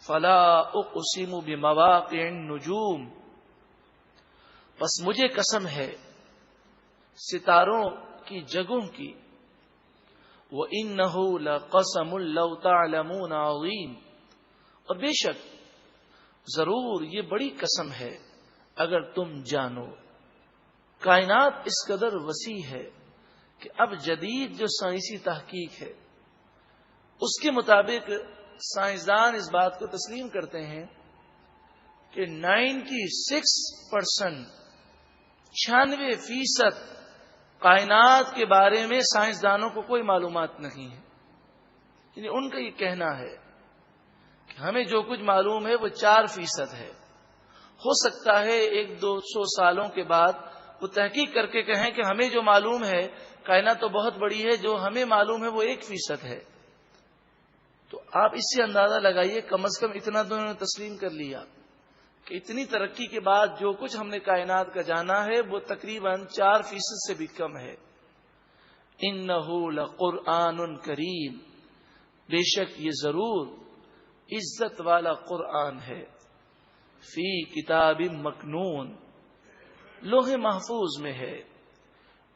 فلا اقسم بمواقع النجوم، بس مجھے قسم ہے ستاروں کی جگہوں کی، وَإِنَّهُ لَقَسَمٌ لَوْ تَعْلَمُونَ عَظِيمٌ، اور بے شک ضرور یہ بڑی قسم ہے اگر تم جانو۔ کائنات اس قدر وسیع ہے کہ اب جدید جو سائنسی تحقیق ہے اس کے مطابق سائنسدان اس بات کو تسلیم کرتے ہیں کہ 96% کائنات کے بارے میں سائنسدانوں کو کوئی معلومات نہیں ہے۔ یعنی ان کا یہ کہنا ہے کہ ہمیں جو کچھ معلوم ہے وہ 4% ہے۔ ہو سکتا ہے 100-200 سالوں کے بعد وہ تحقیق کر کے کہیں کہ ہمیں جو معلوم ہے کائنات تو بہت بڑی ہے، جو ہمیں معلوم ہے وہ 1% ہے۔ تو آپ اس سے اندازہ لگائیے، کم از کم اتنا تو انہوں نے تسلیم کر لیا کہ اتنی ترقی کے بعد جو کچھ ہم نے کائنات کا جانا ہے وہ تقریباً 4% سے بھی کم ہے۔ انہ لقرآن کریم، بے شک یہ ضرور عزت والا قرآن ہے، فی کتاب مکنون، لوح محفوظ میں ہے،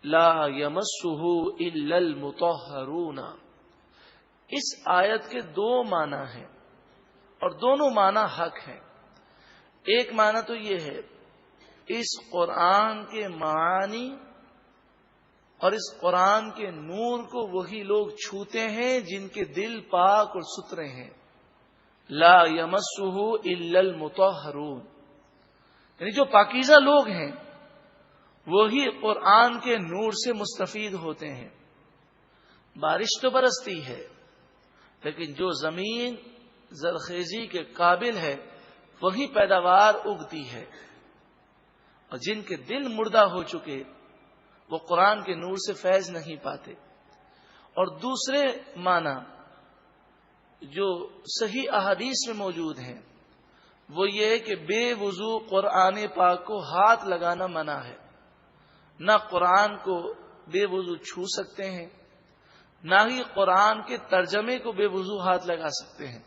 لا یمسہ الا المطہرون۔ اس آیت کے 2 معنی ہیں اور دونوں معنی حق ہیں۔ ایک معنی تو یہ ہے اس قرآن کے معانی اور اس قرآن کے نور کو وہی لوگ چھوتے ہیں جن کے دل پاک اور ستھرے ہیں، لا یمسہ الا المطہرون، یعنی جو پاکیزہ لوگ ہیں وہی قرآن کے نور سے مستفید ہوتے ہیں۔ بارش تو برستی ہے لیکن جو زمین زرخیزی کے قابل ہے وہی پیداوار اگتی ہے، اور جن کے دل مردہ ہو چکے وہ قرآن کے نور سے فیض نہیں پاتے۔ اور دوسرے معنی جو صحیح احادیث میں موجود ہیں وہ یہ ہے کہ بے وضو قرآن پاک کو ہاتھ لگانا منع ہے، نہ قرآن کو بے وضو چھو سکتے ہیں، نہ ہی قرآن کے ترجمے کو بے وضو ہاتھ لگا سکتے ہیں۔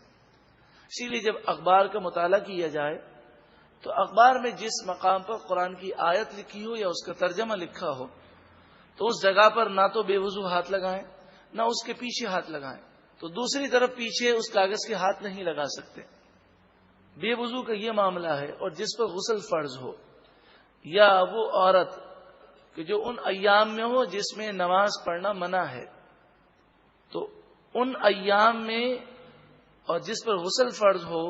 اسی لیے جب اخبار کا مطالعہ کیا جائے تو اخبار میں جس مقام پر قرآن کی آیت لکھی ہو یا اس کا ترجمہ لکھا ہو تو اس جگہ پر نہ تو بے وضو ہاتھ لگائیں نہ اس کے پیچھے ہاتھ لگائیں، تو دوسری طرف پیچھے اس کاغذ کے ہاتھ نہیں لگا سکتے۔ بے وضو کا یہ معاملہ ہے، اور جس پر غسل فرض ہو، یا وہ عورت کہ جو ان ایام میں ہو جس میں نماز پڑھنا منع ہے، تو ان ایام میں اور جس پر غسل فرض ہو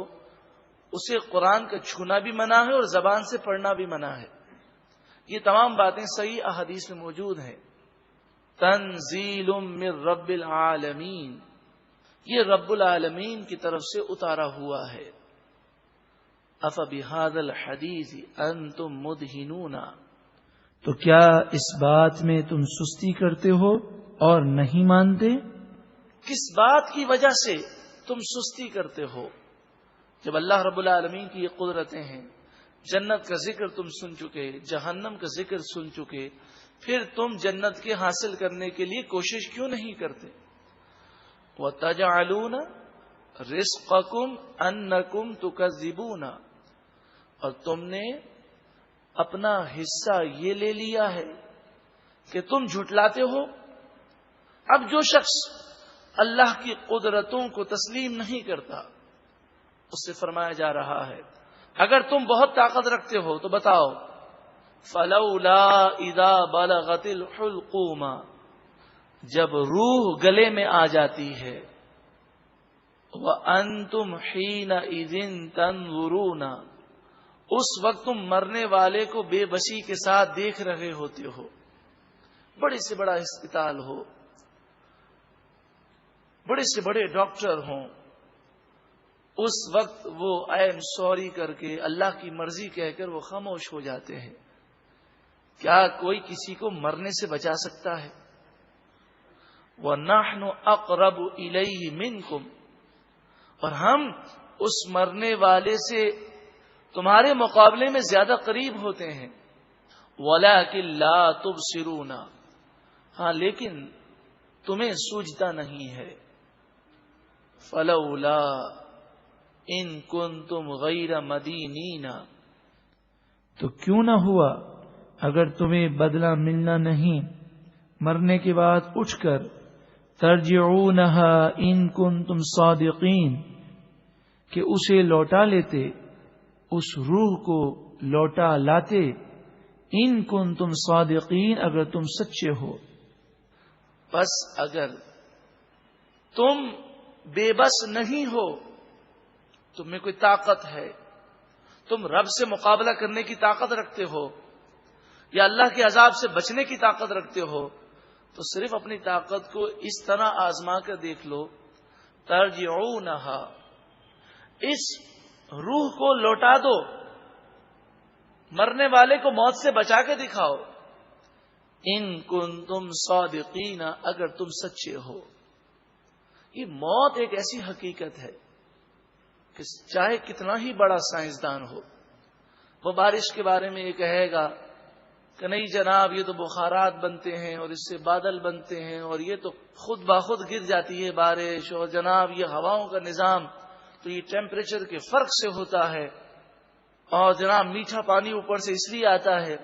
اسے قرآن کا چھونا بھی منع ہے اور زبان سے پڑھنا بھی منع ہے۔ یہ تمام باتیں صحیح احادیث میں موجود ہیں۔ تنزیل من رب العالمین، یہ رب العالمین کی طرف سے اتارا ہوا ہے۔ افبہذا الحدیث انتم مدہنون، تو کیا اس بات میں تم سستی کرتے ہو اور نہیں مانتے؟ کس بات کی وجہ سے تم سستی کرتے ہو؟ جب اللہ رب العالمین کی یہ قدرتیں ہیں، جنت کا ذکر تم سن چکے، جہنم کا ذکر سن چکے، پھر تم جنت کے حاصل کرنے کے لیے کوشش کیوں نہیں کرتے؟ وَتَجْعَلُونَ رِزْقَكُمْ أَنَّكُمْ تُكَذِّبُونَ، اور تم نے اپنا حصہ یہ لے لیا ہے کہ تم جھٹلاتے ہو۔ اب جو شخص اللہ کی قدرتوں کو تسلیم نہیں کرتا اس سے فرمایا جا رہا ہے اگر تم بہت طاقت رکھتے ہو تو بتاؤ، فَلَوْلَا إِذَا بَلَغَتِ الْحُلْقُومَ، جب روح گلے میں آ جاتی ہے، وَأَنْتُمْ حِينَئِذٍ تَنْظُرُونَ، اس وقت تم مرنے والے کو بے بسی کے ساتھ دیکھ رہے ہوتے ہو۔ بڑے سے بڑا ہسپتال ہو، بڑے سے بڑے ڈاکٹر ہوں، اس وقت وہ آئی ایم سوری کر کے اللہ کی مرضی کہہ کر وہ خاموش ہو جاتے ہیں۔ کیا کوئی کسی کو مرنے سے بچا سکتا ہے؟ وَنَحْنُ أَقْرَبُ إِلَيْهِ مِنْكُمْ، اور ہم اس مرنے والے سے تمہارے مقابلے میں زیادہ قریب ہوتے ہیں۔ وَلَكِنْ لَا تُبْصِرُونَ، ہاں لیکن تمہیں سوجھتا نہیں ہے۔ فَلَوْلَا، ان کنتم غیر مدینین، تو کیوں نہ ہوا اگر تمہیں بدلہ ملنا نہیں مرنے کے بعد اٹھ کر، ترجعونہا ان کنتم صادقین، کہ اسے لوٹا لیتے، اس روح کو لوٹا لاتے، ان کنتم صادقین، اگر تم سچے ہو۔ بس اگر تم بے بس نہیں ہو، تم میں کوئی طاقت ہے، تم رب سے مقابلہ کرنے کی طاقت رکھتے ہو یا اللہ کے عذاب سے بچنے کی طاقت رکھتے ہو، تو صرف اپنی طاقت کو اس طرح آزما کر دیکھ لو، ترجعونہا، اس روح کو لوٹا دو، مرنے والے کو موت سے بچا کے دکھاؤ، ان کنتم صادقین، اگر تم سچے ہو۔ یہ موت ایک ایسی حقیقت ہے کہ چاہے کتنا ہی بڑا سائنسدان ہو، وہ بارش کے بارے میں یہ کہے گا کہ نہیں جناب یہ تو بخارات بنتے ہیں اور اس سے بادل بنتے ہیں اور یہ تو خود بخود گر جاتی ہے بارش، اور جناب یہ ہواؤں کا نظام تو یہ ٹیمپریچر کے فرق سے ہوتا ہے، اور جناب میٹھا پانی اوپر سے اس لیے آتا ہے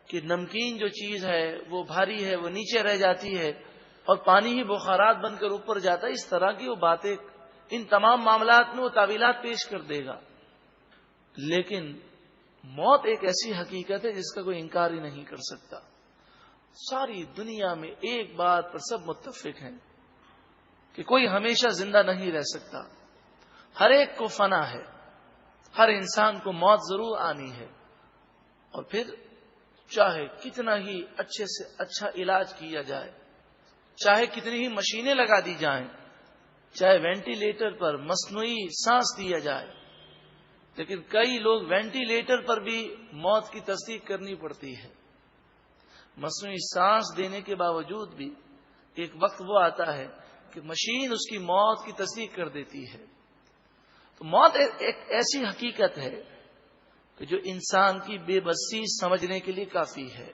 کہ نمکین جو چیز ہے وہ بھاری ہے، وہ نیچے رہ جاتی ہے اور پانی ہی بخارات بن کر اوپر جاتا ہے۔ اس طرح کی وہ باتیں، ان تمام معاملات میں وہ تعویلات پیش کر دے گا۔ لیکن موت ایک ایسی حقیقت ہے جس کا کوئی انکار ہی نہیں کر سکتا۔ ساری دنیا میں ایک بات پر سب متفق ہیں کہ کوئی ہمیشہ زندہ نہیں رہ سکتا، ہر ایک کو فنا ہے، ہر انسان کو موت ضرور آنی ہے، اور پھر چاہے کتنا ہی اچھے سے اچھا علاج کیا جائے، چاہے کتنی ہی مشینیں لگا دی جائیں، چاہے وینٹیلیٹر پر مصنوعی سانس دیا جائے، لیکن کئی لوگ وینٹیلیٹر پر بھی موت کی تصدیق کرنی پڑتی ہے۔ مصنوعی سانس دینے کے باوجود بھی ایک وقت وہ آتا ہے کہ مشین اس کی موت کی تصدیق کر دیتی ہے۔ تو موت ایک ایسی حقیقت ہے کہ جو انسان کی بے بسی سمجھنے کے لیے کافی ہے۔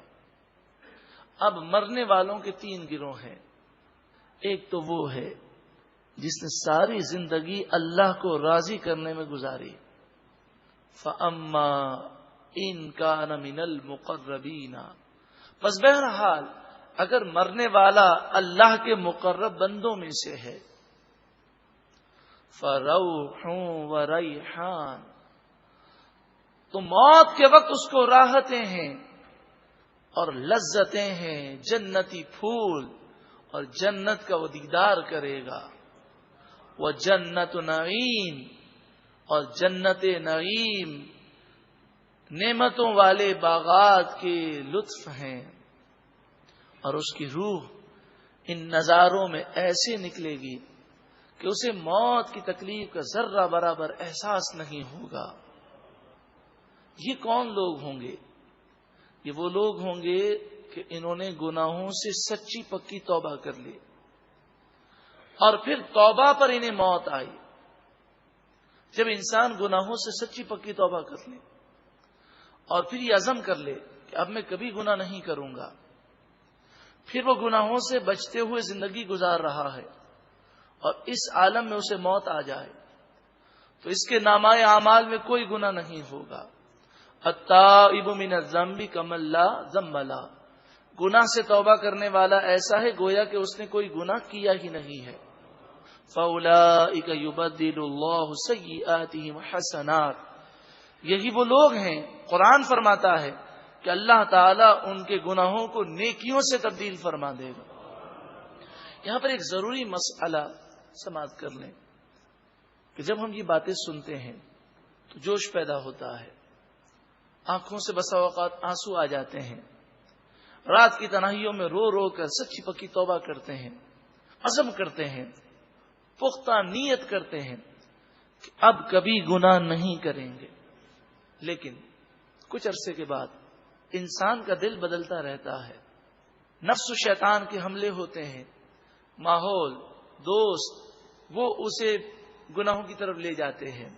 اب مرنے والوں کے 3 گروہ ہیں۔ ایک تو وہ ہے جس نے ساری زندگی اللہ کو راضی کرنے میں گزاری، فَأَمَّا إِن كَانَ مِنَ الْمُقَرَّبِينَ، بس بہرحال اگر مرنے والا اللہ کے مقرب بندوں میں سے ہے، فَرَوْحٌ وَرَيْحَانٌ، تو موت کے وقت اس کو راحتیں ہیں اور لذتیں ہیں، جنتی پھول، اور جنت کا وہ دیدار کرے گا، وہ جنت نعیم، اور جنت نعیم نعمتوں والے باغات کے لطف ہیں، اور اس کی روح ان نظاروں میں ایسے نکلے گی کہ اسے موت کی تکلیف کا ذرہ برابر احساس نہیں ہوگا۔ یہ کون لوگ ہوں گے؟ یہ وہ لوگ ہوں گے کہ انہوں نے گناہوں سے سچی پکی توبہ کر لی، اور پھر توبہ پر انہیں موت آئی۔ جب انسان گناہوں سے سچی پکی توبہ کر لے اور پھر یہ عزم کر لے کہ اب میں کبھی گناہ نہیں کروں گا، پھر وہ گناہوں سے بچتے ہوئے زندگی گزار رہا ہے اور اس عالم میں اسے موت آ جائے، تو اس کے نامۂ اعمال میں کوئی گناہ نہیں ہوگا۔ التائب من الذنب کمن لا ذنب لہ، گناہ سے توبہ کرنے والا ایسا ہے گویا کہ اس نے کوئی گناہ کیا ہی نہیں ہے۔ فَأُولَئِكَ يُبَدِّلُ اللَّهُ سَيِّئَاتِهِمْ حَسَنَاتٍ، یہی وہ لوگ ہیں، قرآن فرماتا ہے کہ اللہ تعالیٰ ان کے گناہوں کو نیکیوں سے تبدیل فرما دے گا۔ یہاں پر ایک ضروری مسئلہ سماعت کر لیں کہ جب ہم یہ باتیں سنتے ہیں تو جوش پیدا ہوتا ہے، آنکھوں سے بسا اوقات آنسو آ جاتے ہیں، رات کی تنہائیوں میں رو رو کر سچی پکی توبہ کرتے ہیں، عزم کرتے ہیں، پختہ نیت کرتے ہیں کہ اب کبھی گناہ نہیں کریں گے، لیکن کچھ عرصے کے بعد انسان کا دل بدلتا رہتا ہے، نفس و شیطان کے حملے ہوتے ہیں، ماحول، دوست، وہ اسے گناہوں کی طرف لے جاتے ہیں،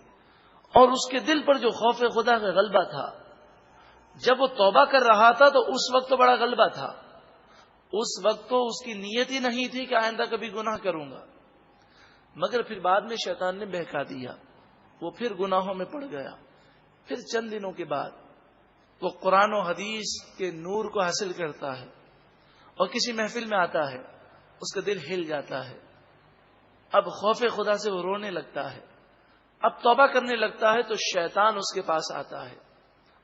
اور اس کے دل پر جو خوف خدا کا غلبہ تھا، جب وہ توبہ کر رہا تھا تو اس وقت تو بڑا غلبہ تھا، اس وقت تو اس کی نیت ہی نہیں تھی کہ آئندہ کبھی گناہ کروں گا، مگر پھر بعد میں شیطان نے بہکا دیا وہ پھر گناہوں میں پڑ گیا. پھر چند دنوں کے بعد وہ قرآن و حدیث کے نور کو حاصل کرتا ہے اور کسی محفل میں آتا ہے, اس کا دل ہل جاتا ہے. اب خوف خدا سے وہ رونے لگتا ہے. اب توبہ کرنے لگتا ہے تو شیطان اس کے پاس آتا ہے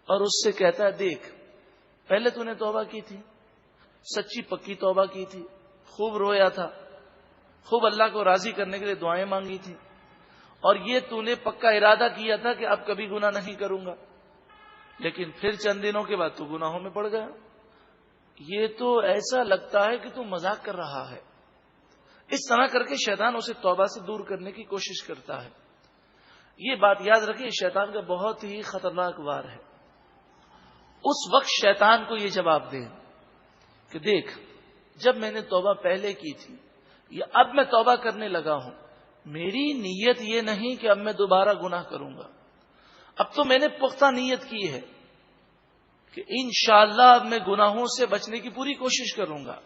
اور اس سے کہتا ہے, دیکھ پہلے تو نے توبہ کی تھی, سچی پکی توبہ کی تھی, خوب رویا تھا, خوب اللہ کو راضی کرنے کے لیے دعائیں مانگی تھی, اور یہ تو نے پکا ارادہ کیا تھا کہ اب کبھی گناہ نہیں کروں گا, لیکن پھر چند دنوں کے بعد تو گناہوں میں پڑ گیا. یہ تو ایسا لگتا ہے کہ تو مذاق کر رہا ہے. اس طرح کر کے شیطان اسے توبہ سے دور کرنے کی کوشش کرتا ہے. یہ بات یاد رکھیں, شیطان کا بہت ہی خطرناک وار ہے. اس وقت شیطان کو یہ جواب دے کہ دیکھ, جب میں نے توبہ پہلے کی تھی یا اب میں توبہ کرنے لگا ہوں, میری نیت یہ نہیں کہ اب میں دوبارہ گناہ کروں گا. اب تو میں نے پختہ نیت کی ہے کہ انشاءاللہ اب میں گناہوں سے بچنے کی پوری کوشش کروں گا.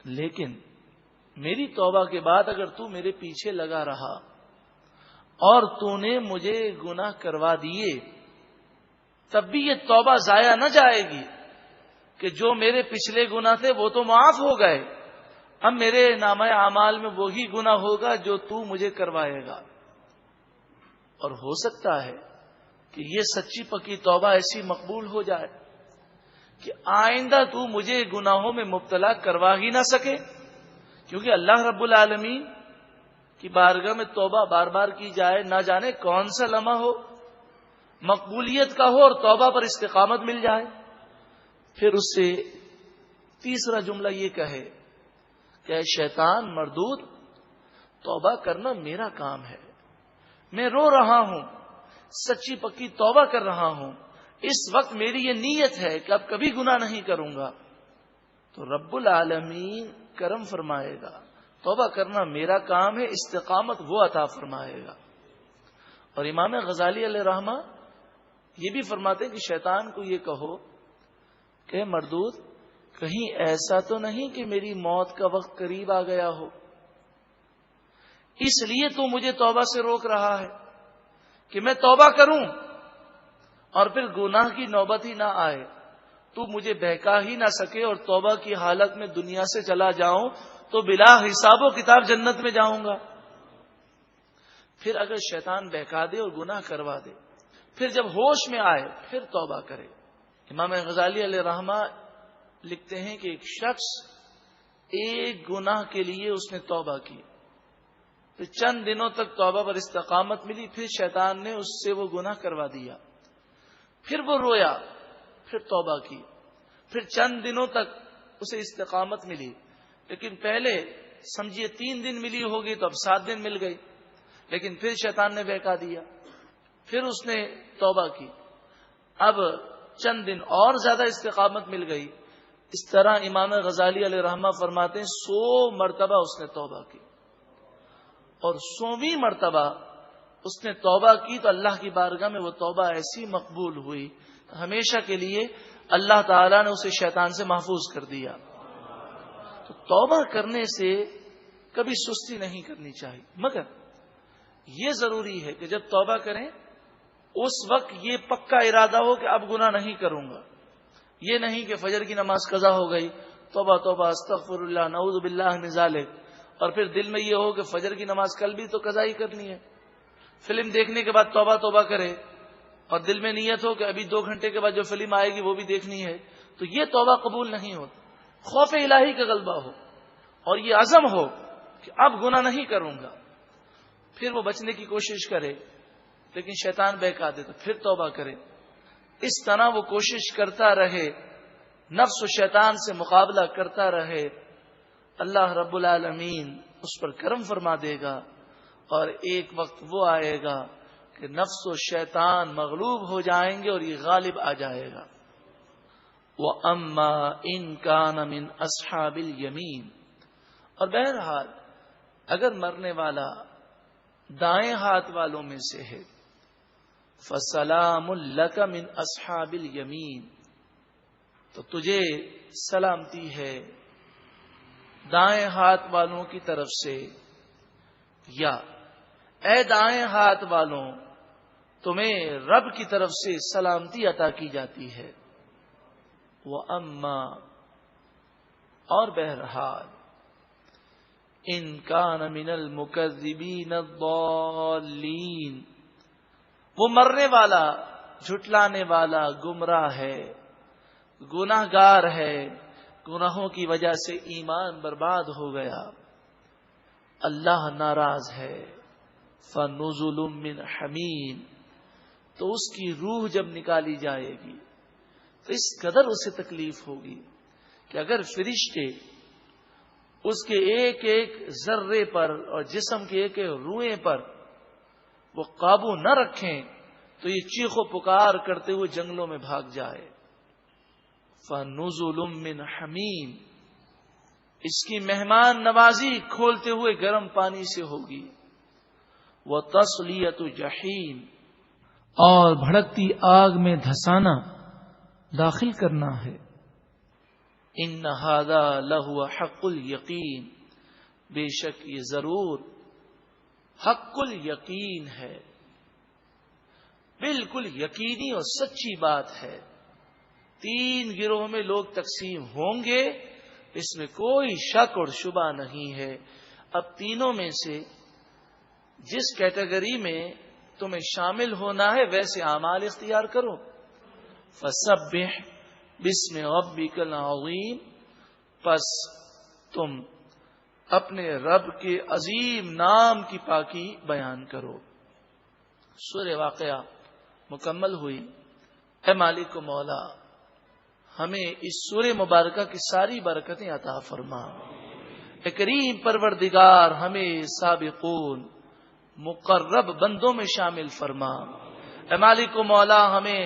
لیکن میری توبہ کے بعد اگر تو میرے پیچھے لگا رہا اور تو نے مجھے گناہ کروا دیے, تب بھی یہ توبہ ضائع نہ جائے گی کہ جو میرے پچھلے گناہ تھے وہ تو معاف ہو گئے, اب میرے نامہ اعمال میں وہی گناہ ہوگا جو تو مجھے کروائے گا. اور ہو سکتا ہے کہ یہ سچی پکی توبہ ایسی مقبول ہو جائے کہ آئندہ تو مجھے گناہوں میں مبتلا کروا ہی نہ سکے, کیونکہ اللہ رب العالمین کی بارگاہ میں توبہ بار بار کی جائے, نہ جانے کون سا لمحہ ہو مقبولیت کا ہو اور توبہ پر استقامت مل جائے. پھر اس سے تیسرا جملہ یہ کہے کہ اے شیطان مردود, توبہ کرنا میرا کام ہے, میں رو رہا ہوں, سچی پکی توبہ کر رہا ہوں, اس وقت میری یہ نیت ہے کہ اب کبھی گناہ نہیں کروں گا. تو رب العالمین کرم فرمائے گا, توبہ کرنا میرا کام ہے, استقامت وہ عطا فرمائے گا. اور امام غزالی علیہ رحمہ یہ بھی فرماتے ہیں کہ شیطان کو یہ کہو کہ مردود, کہیں ایسا تو نہیں کہ میری موت کا وقت قریب آ گیا ہو, اس لیے تو مجھے توبہ سے روک رہا ہے کہ میں توبہ کروں اور پھر گناہ کی نوبت ہی نہ آئے, تو مجھے بہکا ہی نہ سکے اور توبہ کی حالت میں دنیا سے چلا جاؤں تو بلا حساب و کتاب جنت میں جاؤں گا. پھر اگر شیطان بہکا دے اور گناہ کروا دے, پھر جب ہوش میں آئے پھر توبہ کرے. امام غزالی علیہ رحمہ لکھتے ہیں کہ ایک شخص ایک گناہ کے لیے اس نے توبہ کی, پھر چند دنوں تک توبہ پر استقامت ملی, پھر شیطان نے اس سے وہ گناہ کروا دیا, پھر وہ رویا, پھر توبہ کی, پھر چند دنوں تک اسے استقامت ملی, لیکن پہلے سمجھیے 3 دن ملی ہوگی تو اب 7 دن مل گئی, لیکن پھر شیطان نے بہکا دیا, پھر اس نے توبہ کی, اب چند دن اور زیادہ استقامت مل گئی. اس طرح امام غزالی علیہ رحمہ فرماتے ہیں 100 مرتبہ اس نے توبہ کی, اور 100ویں مرتبہ اس نے توبہ کی تو اللہ کی بارگاہ میں وہ توبہ ایسی مقبول ہوئی, ہمیشہ کے لیے اللہ تعالیٰ نے اسے شیطان سے محفوظ کر دیا. تو توبہ کرنے سے کبھی سستی نہیں کرنی چاہیے, مگر یہ ضروری ہے کہ جب توبہ کریں اس وقت یہ پکا ارادہ ہو کہ اب گناہ نہیں کروں گا. یہ نہیں کہ فجر کی نماز قضا ہو گئی, توبہ توبہ استغفر اللہ نعوذ باللہ من ذالک, اور پھر دل میں یہ ہو کہ فجر کی نماز کل بھی تو قضا ہی کرنی ہے. فلم دیکھنے کے بعد توبہ توبہ کرے اور دل میں نیت ہو کہ ابھی 2 گھنٹے کے بعد جو فلم آئے گی وہ بھی دیکھنی ہے, تو یہ توبہ قبول نہیں ہوتی. خوف الہی کا غلبہ ہو اور یہ عزم ہو کہ اب گناہ نہیں کروں گا, پھر وہ بچنے کی کوشش کرے لیکن شیطان بہکا دے تو پھر توبہ کرے. اس طرح وہ کوشش کرتا رہے, نفس و شیطان سے مقابلہ کرتا رہے, اللہ رب العالمین اس پر کرم فرما دے گا, اور ایک وقت وہ آئے گا کہ نفس و شیطان مغلوب ہو جائیں گے اور یہ غالب آ جائے گا. وَأَمَّا إِن كَانَ مِنْ أَصْحَابِ الْيَمِينِ, اور بہرحال اگر مرنے والا دائیں ہاتھ والوں میں سے ہے, فَسَلَامٌ لَكَ مِنْ أَصْحَابِ الْيَمِينِ, تو تجھے سلامتی ہے دائیں ہاتھ والوں کی طرف سے, یا اے دائیں ہاتھ والوں، تمہیں رب کی طرف سے سلامتی عطا کی جاتی ہے۔ وَأَمَّا، اور بہرحال، ان کان من المکذبین الضالین، وہ مرنے والا، جھٹلانے والا، گمراہ ہے، گناہ گار ہے، گناہوں کی وجہ سے ایمان برباد ہو گیا، اللہ ناراض ہے۔ فَنُزُلٌ مِّنْ حَمِيمٍ، تو اس کی روح جب نکالی جائے گی تو اس قدر اسے تکلیف ہوگی کہ اگر فرشتے اس کے ایک ایک ذرے پر اور جسم کے ایک ایک روئے پر وہ قابو نہ رکھیں تو یہ چیخ و پکار کرتے ہوئے جنگلوں میں بھاگ جائے۔ فَنُزُلٌ مِّنْ حَمِيمٍ، اس کی مہمان نوازی کھولتے ہوئے گرم پانی سے ہوگی۔ وَتَصْلِيَةُ جَحِيمٍ، اور بھڑکتی آگ میں دھسانا، داخل کرنا ہے۔ إِنَّ هَذَا لَهُوَ حَقُّ الْيَقِينِ، بے شک یہ ضرور حق الیقین ہے، بالکل یقینی اور سچی بات ہے۔ 3 گروہ میں لوگ تقسیم ہوں گے، اس میں کوئی شک اور شبہ نہیں ہے۔ اب تینوں میں سے جس کیٹیگری میں تمہیں شامل ہونا ہے ویسے اعمال اختیار کرو۔ فسبح بسم ربک العظیم، پس تم اپنے رب کے عظیم نام کی پاکی بیان کرو۔ سورہ واقعہ مکمل ہوئی۔ اے مالک و مولا، ہمیں اس سورہ مبارکہ کی ساری برکتیں عطا فرما۔ اے کریم پروردگار، ہمیں سابقون مقرب بندوں میں شامل فرما۔ اے مالک و مولا، ہمیں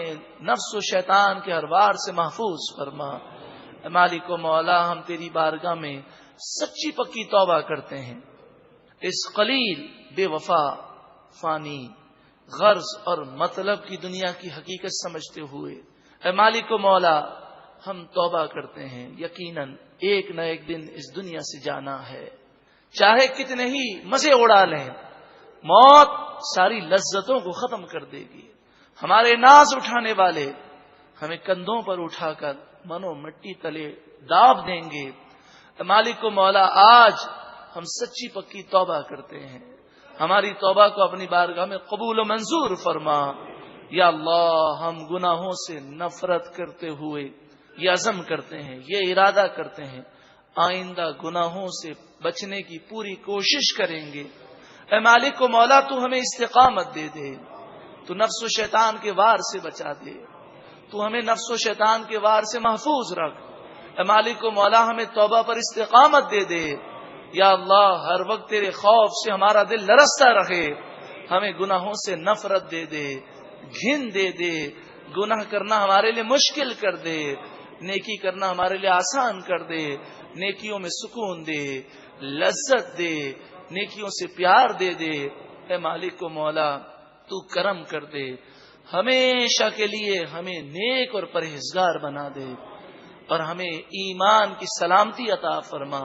نفس و شیطان کے ہر وار سے محفوظ فرما۔ اے مالک و مولا، ہم تیری بارگاہ میں سچی پکی توبہ کرتے ہیں، اس قلیل بے وفا فانی غرض اور مطلب کی دنیا کی حقیقت سمجھتے ہوئے اے مالک و مولا ہم توبہ کرتے ہیں، یقیناً ایک نہ ایک دن اس دنیا سے جانا ہے، چاہے کتنے ہی مزے اڑا لیں، موت ساری لذتوں کو ختم کر دے گی۔ ہمارے ناز اٹھانے والے ہمیں کندھوں پر اٹھا کر منو مٹی تلے داب دیں گے۔ مالک و مولا، آج ہم سچی پکی توبہ کرتے ہیں، ہماری توبہ کو اپنی بارگاہ میں قبول و منظور فرما۔ یا اللہ، ہم گناہوں سے نفرت کرتے ہوئے یہ عزم کرتے ہیں، یہ ارادہ کرتے ہیں، آئندہ گناہوں سے بچنے کی پوری کوشش کریں گے۔ اے مالک و مولا، تو ہمیں استقامت دے دے، تو نفس و شیطان کے وار سے بچا دے، تو ہمیں نفس و شیطان کے وار سے محفوظ رکھ۔ اے مالک و مولا، ہمیں توبہ پر استقامت دے دے۔ یا اللہ، ہر وقت تیرے خوف سے ہمارا دل لرزتا رہے، ہمیں گناہوں سے نفرت دے دے، گھن دے دے، گناہ کرنا ہمارے لیے مشکل کر دے، نیکی کرنا ہمارے لیے آسان کر دے، نیکیوں میں سکون دے، لذت دے، نیکیوں سے پیار دے دے۔ اے مالک و مولا، تو کرم کر دے، ہمیشہ کے لیے ہمیں نیک اور پرہیزگار بنا دے، اور ہمیں ایمان کی سلامتی عطا فرما۔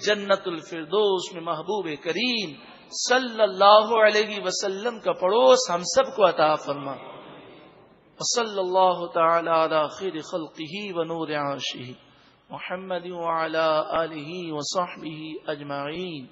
جنت الفردوس میں محبوب کریم صلی اللہ علیہ وسلم کا پڑوس ہم سب کو عطا فرما۔ وصلی اللہ تعالی علی خیر خلقہ ونور عرشہ محمد وعلی آلہ وصحبہ اجمعین۔